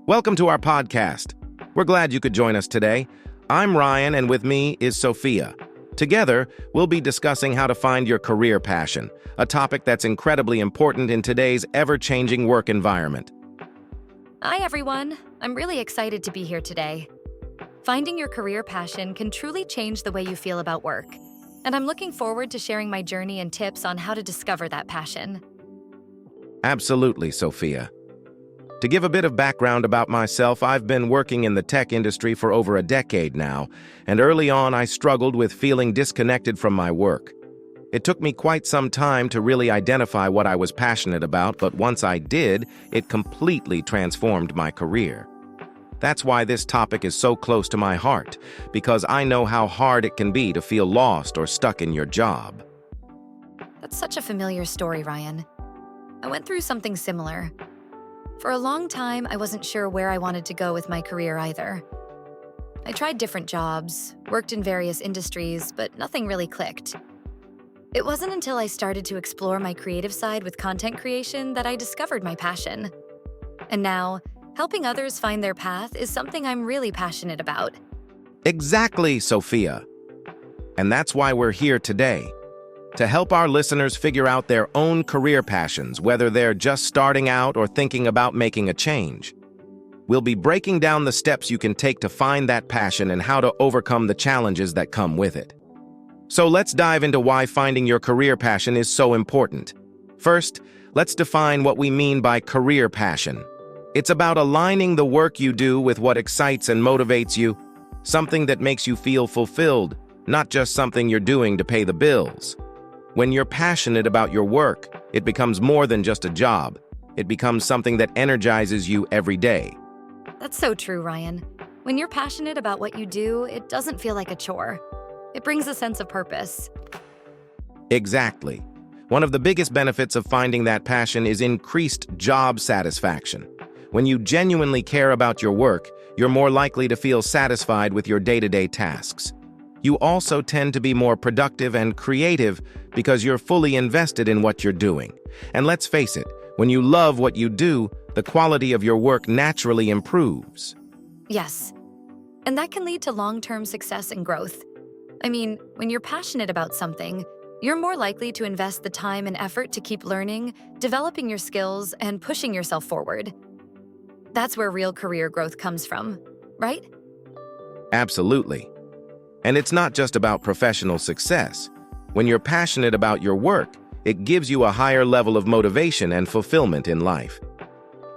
Welcome to our podcast. We're glad you could join us today. I'm Ryan, and with me is Sophia. Together, we'll be discussing how to find your career passion, a topic that's incredibly important in today's ever-changing work environment. Hi, everyone. I'm really excited to be here today. Finding your career passion can truly change the way you feel about work, and I'm looking forward to sharing my journey and tips on how to discover that passion. Absolutely, Sophia. To give a bit of background about myself, I've been working in the tech industry for over a decade now, and early on I struggled with feeling disconnected from my work. It took me quite some time to really identify what I was passionate about, but once I did, it completely transformed my career. That's why this topic is so close to my heart, because I know how hard it can be to feel lost or stuck in your job. That's such a familiar story, Ryan. I went through something similar. For a long time, I wasn't sure where I wanted to go with my career either. I tried different jobs, worked in various industries, but nothing really clicked. It wasn't until I started to explore my creative side with content creation that I discovered my passion. And now, helping others find their path is something I'm really passionate about. Exactly, Sophia. And that's why we're here today, to help our listeners figure out their own career passions, whether they're just starting out or thinking about making a change. We'll be breaking down the steps you can take to find that passion and how to overcome the challenges that come with it. So let's dive into why finding your career passion is so important. First, let's define what we mean by career passion. It's about aligning the work you do with what excites and motivates you, something that makes you feel fulfilled, not just something you're doing to pay the bills. When you're passionate about your work, it becomes more than just a job. It becomes something that energizes you every day. That's so true, Ryan. When you're passionate about what you do, it doesn't feel like a chore. It brings a sense of purpose. Exactly. One of the biggest benefits of finding that passion is increased job satisfaction. When you genuinely care about your work, you're more likely to feel satisfied with your day-to-day tasks. You also tend to be more productive and creative because you're fully invested in what you're doing. And let's face it, when you love what you do, the quality of your work naturally improves. Yes, and that can lead to long-term success and growth. I mean, when you're passionate about something, you're more likely to invest the time and effort to keep learning, developing your skills, and pushing yourself forward. That's where real career growth comes from, right? Absolutely. And it's not just about professional success. When you're passionate about your work, it gives you a higher level of motivation and fulfillment in life.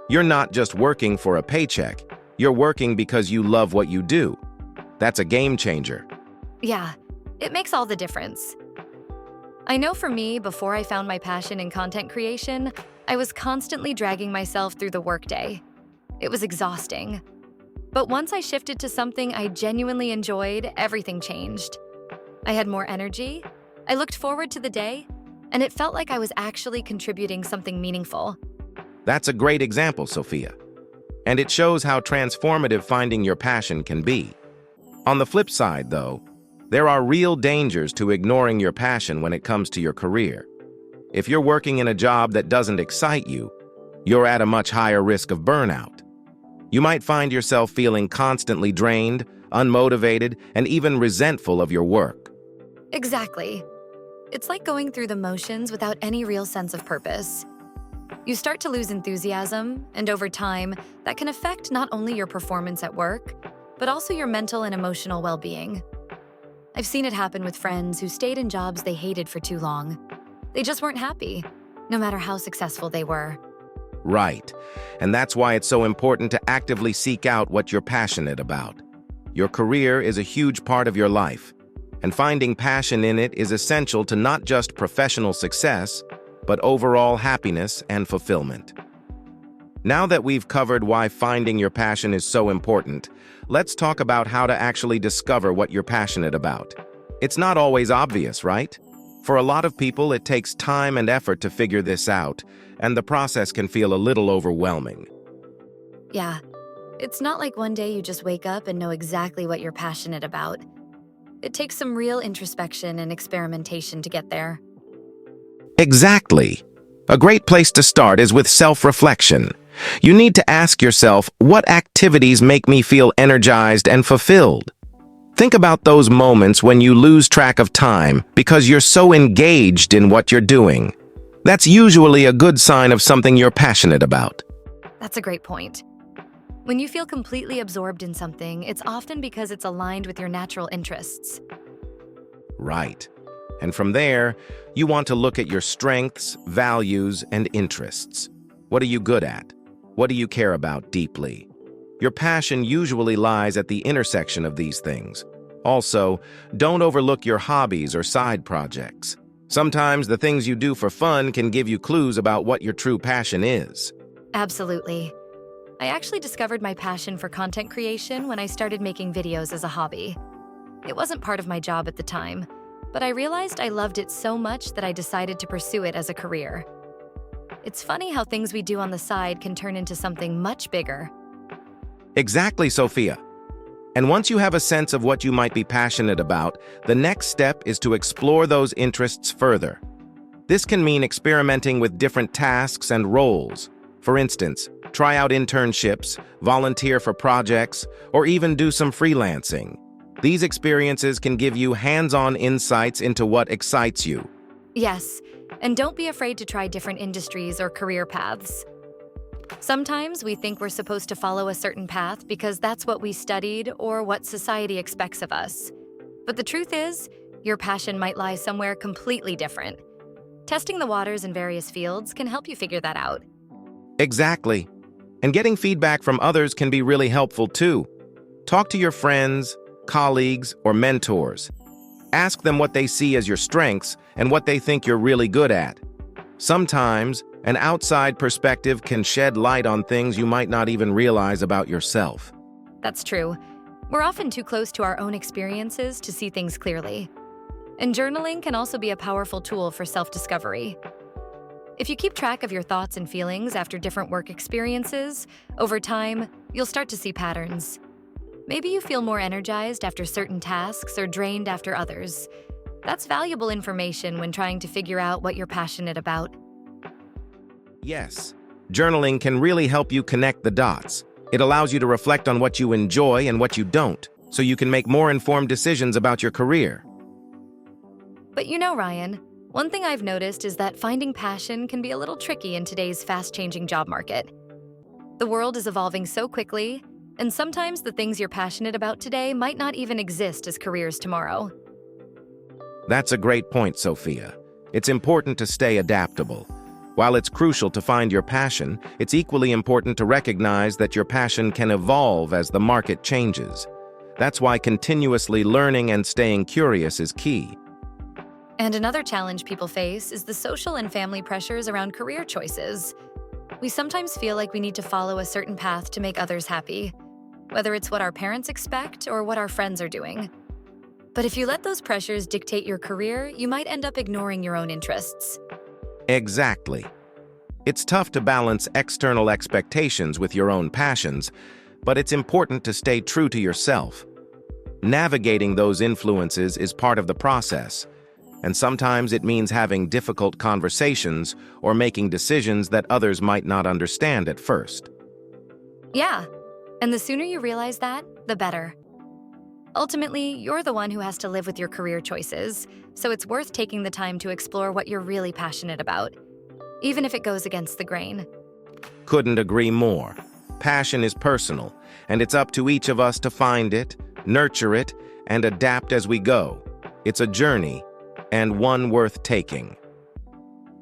You're not just working for a paycheck, you're working because you love what you do. That's a game changer. Yeah, it makes all the difference. I know for me, before I found my passion in content creation, I was constantly dragging myself through the workday. It was exhausting. But once I shifted to something I genuinely enjoyed, everything changed. I had more energy, I looked forward to the day, and it felt like I was actually contributing something meaningful. That's a great example, Sophia. And it shows how transformative finding your passion can be. On the flip side, though, there are real dangers to ignoring your passion when it comes to your career. If you're working in a job that doesn't excite you, you're at a much higher risk of burnout. You might find yourself feeling constantly drained, unmotivated, and even resentful of your work. Exactly. It's like going through the motions without any real sense of purpose. You start to lose enthusiasm, and over time, that can affect not only your performance at work, but also your mental and emotional well-being. I've seen it happen with friends who stayed in jobs they hated for too long. They just weren't happy, no matter how successful they were. Right. And that's why it's so important to actively seek out what you're passionate about. Your career is a huge part of your life, and finding passion in it is essential to not just professional success, but overall happiness and fulfillment. Now that we've covered why finding your passion is so important, let's talk about how to actually discover what you're passionate about. It's not always obvious, right? For a lot of people, it takes time and effort to figure this out, and the process can feel a little overwhelming. Yeah, it's not like one day you just wake up and know exactly what you're passionate about. It takes some real introspection and experimentation to get there. Exactly. A great place to start is with self-reflection. You need to ask yourself, what activities make me feel energized and fulfilled? Think about those moments when you lose track of time because you're so engaged in what you're doing. That's usually a good sign of something you're passionate about. That's a great point. When you feel completely absorbed in something, it's often because it's aligned with your natural interests. Right. And from there, you want to look at your strengths, values, and interests. What are you good at? What do you care about deeply? Your passion usually lies at the intersection of these things. Also, don't overlook your hobbies or side projects. Sometimes the things you do for fun can give you clues about what your true passion is. Absolutely. I actually discovered my passion for content creation when I started making videos as a hobby. It wasn't part of my job at the time, but I realized I loved it so much that I decided to pursue it as a career. It's funny how things we do on the side can turn into something much bigger. Exactly, Sophia. And once you have a sense of what you might be passionate about, the next step is to explore those interests further. This can mean experimenting with different tasks and roles. For instance, try out internships, volunteer for projects, or even do some freelancing. These experiences can give you hands-on insights into what excites you. Yes, and don't be afraid to try different industries or career paths. Sometimes we think we're supposed to follow a certain path because that's what we studied or what society expects of us. But the truth is, your passion might lie somewhere completely different. Testing the waters in various fields can help you figure that out. Exactly. And getting feedback from others can be really helpful too. Talk to your friends, colleagues, or mentors. Ask them what they see as your strengths and what they think you're really good at. Sometimes, an outside perspective can shed light on things you might not even realize about yourself. That's true. We're often too close to our own experiences to see things clearly. And journaling can also be a powerful tool for self-discovery. If you keep track of your thoughts and feelings after different work experiences, over time, you'll start to see patterns. Maybe you feel more energized after certain tasks or drained after others. That's valuable information when trying to figure out what you're passionate about. Yes, journaling can really help you connect the dots. It allows you to reflect on what you enjoy and what you don't, so you can make more informed decisions about your career. But you know, Ryan, one thing I've noticed is that finding passion can be a little tricky in today's fast-changing job market. The world is evolving so quickly, and sometimes the things you're passionate about today might not even exist as careers tomorrow. That's a great point, Sophia. It's important to stay adaptable. While it's crucial to find your passion, it's equally important to recognize that your passion can evolve as the market changes. That's why continuously learning and staying curious is key. And another challenge people face is the social and family pressures around career choices. We sometimes feel like we need to follow a certain path to make others happy, whether it's what our parents expect or what our friends are doing. But if you let those pressures dictate your career, you might end up ignoring your own interests. Exactly. It's tough to balance external expectations with your own passions, but it's important to stay true to yourself. Navigating those influences is part of the process, and sometimes it means having difficult conversations or making decisions that others might not understand at first. Yeah, and the sooner you realize that, the better. Ultimately, you're the one who has to live with your career choices, so it's worth taking the time to explore what you're really passionate about, even if it goes against the grain. Couldn't agree more. Passion is personal, and it's up to each of us to find it, nurture it, and adapt as we go. It's a journey, and one worth taking.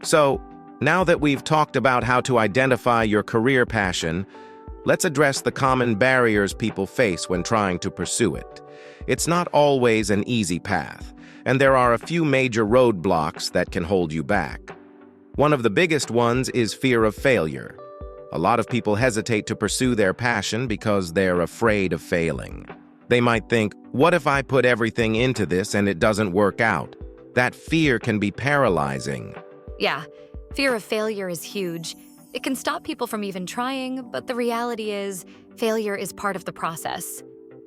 So, now that we've talked about how to identify your career passion, let's address the common barriers people face when trying to pursue it. It's not always an easy path, and there are a few major roadblocks that can hold you back. One of the biggest ones is fear of failure. A lot of people hesitate to pursue their passion because they're afraid of failing. They might think, what if I put everything into this and it doesn't work out? That fear can be paralyzing. Yeah, fear of failure is huge. It can stop people from even trying, but the reality is, failure is part of the process.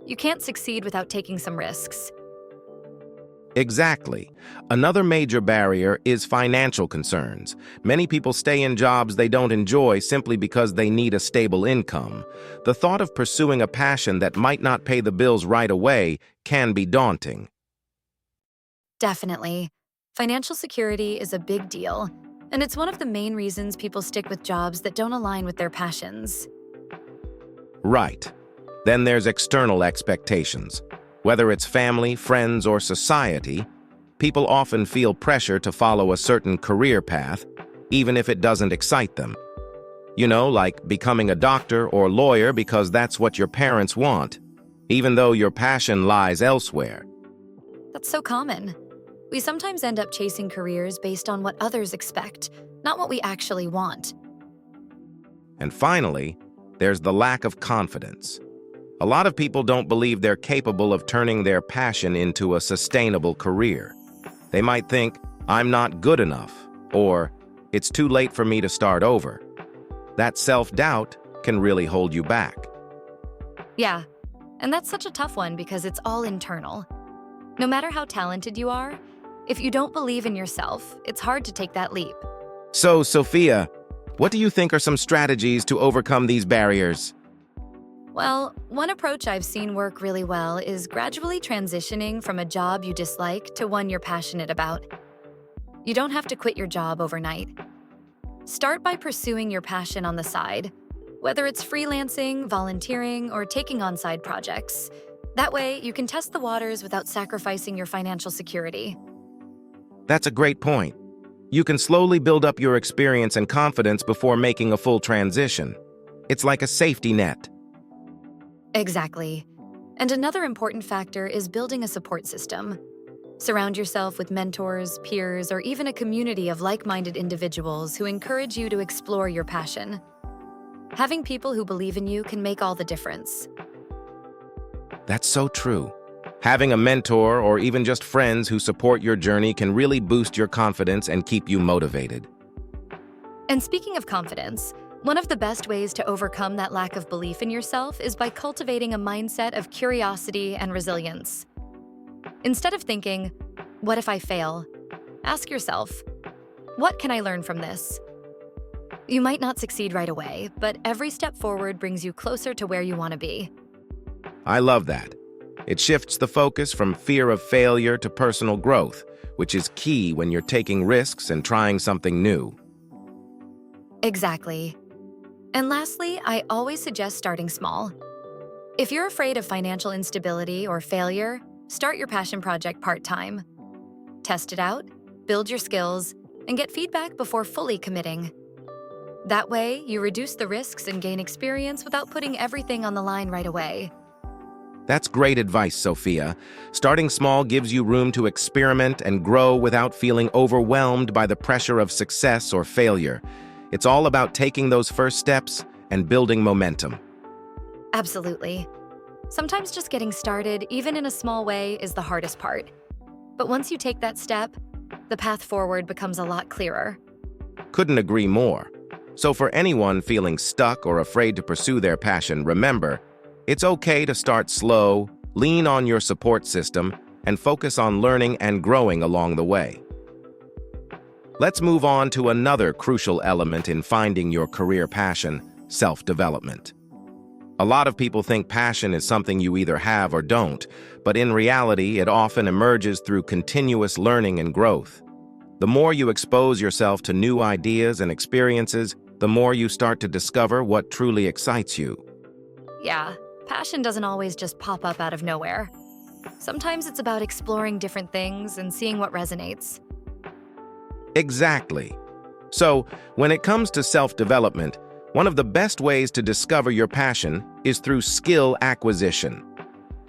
You can't succeed without taking some risks. Exactly. Another major barrier is financial concerns. Many people stay in jobs they don't enjoy simply because they need a stable income. The thought of pursuing a passion that might not pay the bills right away can be daunting. Definitely. Financial security is a big deal, and it's one of the main reasons people stick with jobs that don't align with their passions. Right. Then there's external expectations. Whether it's family, friends, or society, people often feel pressure to follow a certain career path, even if it doesn't excite them. You know, like becoming a doctor or lawyer because that's what your parents want, even though your passion lies elsewhere. That's so common. We sometimes end up chasing careers based on what others expect, not what we actually want. And finally, there's the lack of confidence. A lot of people don't believe they're capable of turning their passion into a sustainable career. They might think, I'm not good enough, or it's too late for me to start over. That self-doubt can really hold you back. Yeah, and that's such a tough one because it's all internal. No matter how talented you are, if you don't believe in yourself, it's hard to take that leap. So, Sophia, what do you think are some strategies to overcome these barriers? Well, one approach I've seen work really well is gradually transitioning from a job you dislike to one you're passionate about. You don't have to quit your job overnight. Start by pursuing your passion on the side, whether it's freelancing, volunteering, or taking on side projects. That way, you can test the waters without sacrificing your financial security. That's a great point. You can slowly build up your experience and confidence before making a full transition. It's like a safety net. Exactly. And another important factor is building a support system. Surround yourself with mentors, peers, or even a community of like-minded individuals who encourage you to explore your passion. Having people who believe in you can make all the difference. That's so true. Having a mentor or even just friends who support your journey can really boost your confidence and keep you motivated. And speaking of confidence, one of the best ways to overcome that lack of belief in yourself is by cultivating a mindset of curiosity and resilience. Instead of thinking, what if I fail? Ask yourself, what can I learn from this? You might not succeed right away, but every step forward brings you closer to where you want to be. I love that. It shifts the focus from fear of failure to personal growth, which is key when you're taking risks and trying something new. Exactly. And lastly, I always suggest starting small. If you're afraid of financial instability or failure, start your passion project part-time. Test it out, build your skills, and get feedback before fully committing. That way, you reduce the risks and gain experience without putting everything on the line right away. That's great advice, Sophia. Starting small gives you room to experiment and grow without feeling overwhelmed by the pressure of success or failure. It's all about taking those first steps and building momentum. Absolutely. Sometimes just getting started, even in a small way, is the hardest part. But once you take that step, the path forward becomes a lot clearer. Couldn't agree more. So for anyone feeling stuck or afraid to pursue their passion, remember, it's okay to start slow, lean on your support system, and focus on learning and growing along the way. Let's move on to another crucial element in finding your career passion, self-development. A lot of people think passion is something you either have or don't, but in reality, it often emerges through continuous learning and growth. The more you expose yourself to new ideas and experiences, the more you start to discover what truly excites you. Yeah, passion doesn't always just pop up out of nowhere. Sometimes it's about exploring different things and seeing what resonates. Exactly. So, when it comes to self-development, one of the best ways to discover your passion is through skill acquisition.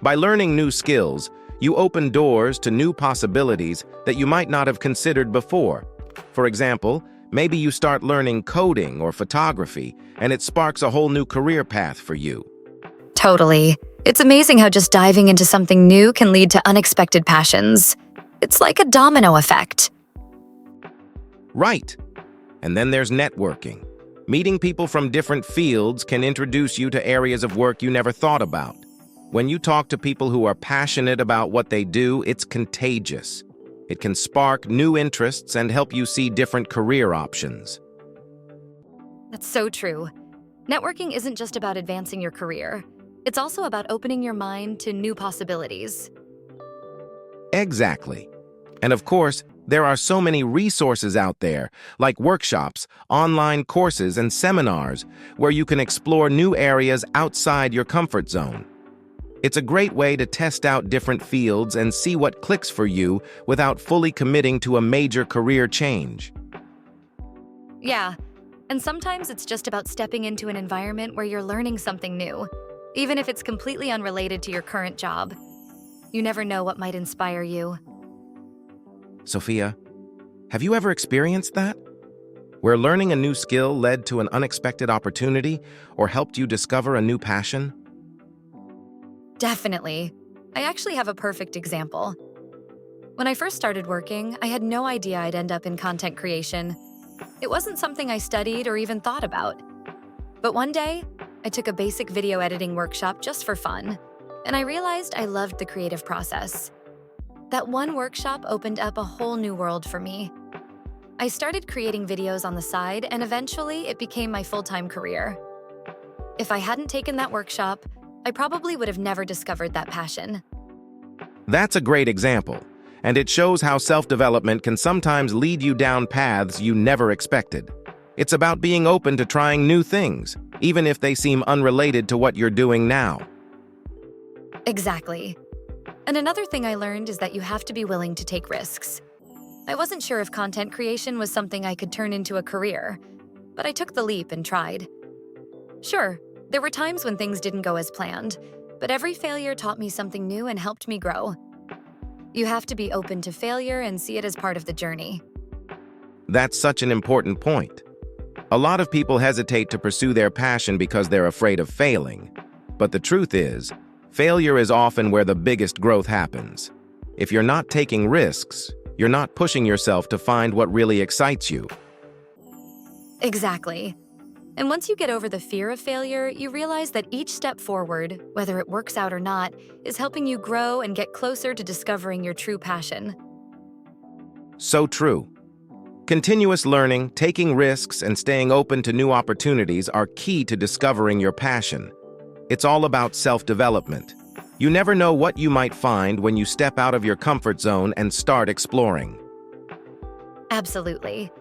By learning new skills, you open doors to new possibilities that you might not have considered before. For example, maybe you start learning coding or photography, and it sparks a whole new career path for you. Totally. It's amazing how just diving into something new can lead to unexpected passions. It's like a domino effect. Right. And then there's networking. Meeting people from different fields can introduce you to areas of work you never thought about. When you talk to people who are passionate about what they do, it's contagious. It can spark new interests and help you see different career options. That's so true. Networking isn't just about advancing your career. It's also about opening your mind to new possibilities. Exactly. And of course, there are so many resources out there, like workshops, online courses, and seminars, where you can explore new areas outside your comfort zone. It's a great way to test out different fields and see what clicks for you without fully committing to a major career change. Yeah, and sometimes it's just about stepping into an environment where you're learning something new, even if it's completely unrelated to your current job. You never know what might inspire you. Sophia, have you ever experienced that? Where learning a new skill led to an unexpected opportunity or helped you discover a new passion? Definitely. I actually have a perfect example. When I first started working, I had no idea I'd end up in content creation. It wasn't something I studied or even thought about. But one day, I took a basic video editing workshop just for fun, and I realized I loved the creative process. That one workshop opened up a whole new world for me. I started creating videos on the side, and eventually it became my full-time career. If I hadn't taken that workshop, I probably would have never discovered that passion. That's a great example, and it shows how self-development can sometimes lead you down paths you never expected. It's about being open to trying new things, even if they seem unrelated to what you're doing now. Exactly. And another thing I learned is that you have to be willing to take risks. I wasn't sure if content creation was something I could turn into a career, but I took the leap and tried. Sure, there were times when things didn't go as planned, but every failure taught me something new and helped me grow. You have to be open to failure and see it as part of the journey. That's such an important point. A lot of people hesitate to pursue their passion because they're afraid of failing. But the truth is, failure is often where the biggest growth happens. If you're not taking risks, you're not pushing yourself to find what really excites you. Exactly. And once you get over the fear of failure, you realize that each step forward, whether it works out or not, is helping you grow and get closer to discovering your true passion. So true. Continuous learning, taking risks, and staying open to new opportunities are key to discovering your passion. It's all about self-development. You never know what you might find when you step out of your comfort zone and start exploring. Absolutely.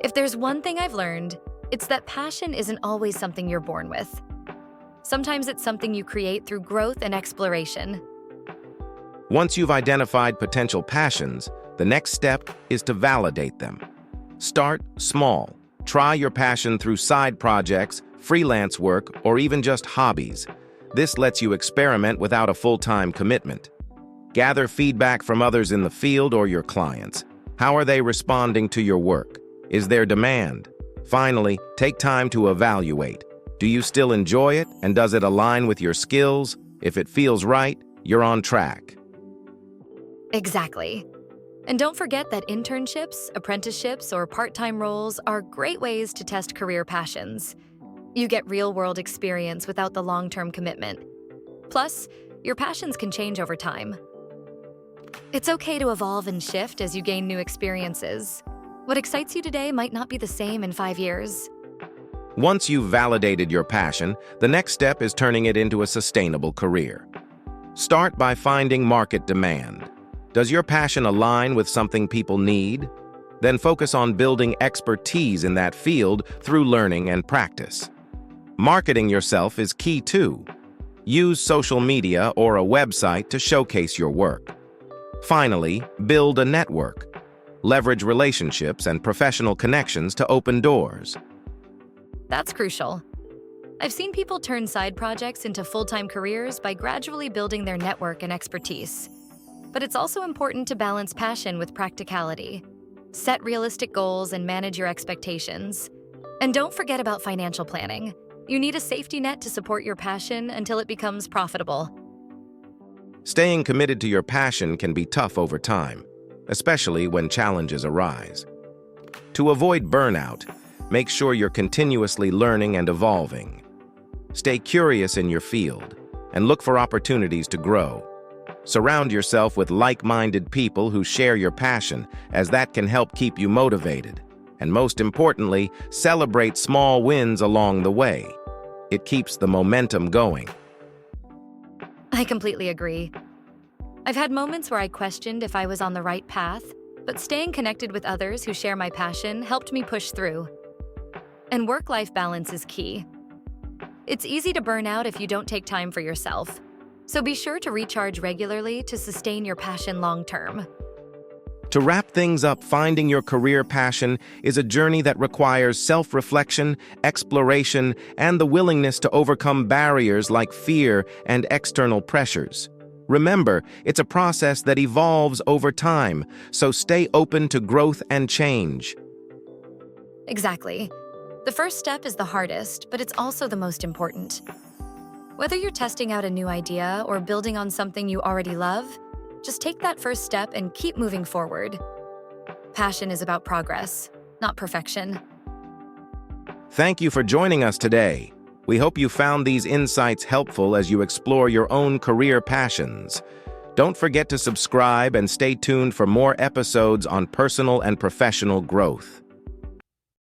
If there's one thing I've learned, it's that passion isn't always something you're born with. Sometimes it's something you create through growth and exploration. Once you've identified potential passions, the next step is to validate them. Start small. Try your passion through side projects, freelance work, or even just hobbies. This lets you experiment without a full-time commitment. Gather feedback from others in the field or your clients. How are they responding to your work? Is there demand? Finally, take time to evaluate. Do you still enjoy it, and does it align with your skills? If it feels right, you're on track. Exactly. And don't forget that internships, apprenticeships, or part-time roles are great ways to test career passions. You get real-world experience without the long-term commitment. Plus, your passions can change over time. It's okay to evolve and shift as you gain new experiences. What excites you today might not be the same in 5 years. Once you've validated your passion, the next step is turning it into a sustainable career. Start by finding market demand. Does your passion align with something people need? Then focus on building expertise in that field through learning and practice. Marketing yourself is key too. Use social media or a website to showcase your work. Finally, build a network. Leverage relationships and professional connections to open doors. That's crucial. I've seen people turn side projects into full-time careers by gradually building their network and expertise. But it's also important to balance passion with practicality. Set realistic goals and manage your expectations. And don't forget about financial planning. You need a safety net to support your passion until it becomes profitable. Staying committed to your passion can be tough over time, especially when challenges arise. To avoid burnout, make sure you're continuously learning and evolving. Stay curious in your field. and look for opportunities to grow. Surround yourself with like-minded people who share your passion, as that can help keep you motivated. And most importantly, celebrate small wins along the way. It keeps the momentum going. I completely agree. I've had moments where I questioned if I was on the right path, but staying connected with others who share my passion helped me push through. And work-life balance is key. It's easy to burn out if you don't take time for yourself. So be sure to recharge regularly to sustain your passion long-term. To wrap things up, finding your career passion is a journey that requires self-reflection, exploration, and the willingness to overcome barriers like fear and external pressures. Remember, it's a process that evolves over time, so stay open to growth and change. Exactly. The first step is the hardest, but it's also the most important. Whether you're testing out a new idea or building on something you already love, just take that first step and keep moving forward. Passion is about progress, not perfection. Thank you for joining us today. We hope you found these insights helpful as you explore your own career passions. Don't forget to subscribe and stay tuned for more episodes on personal and professional growth.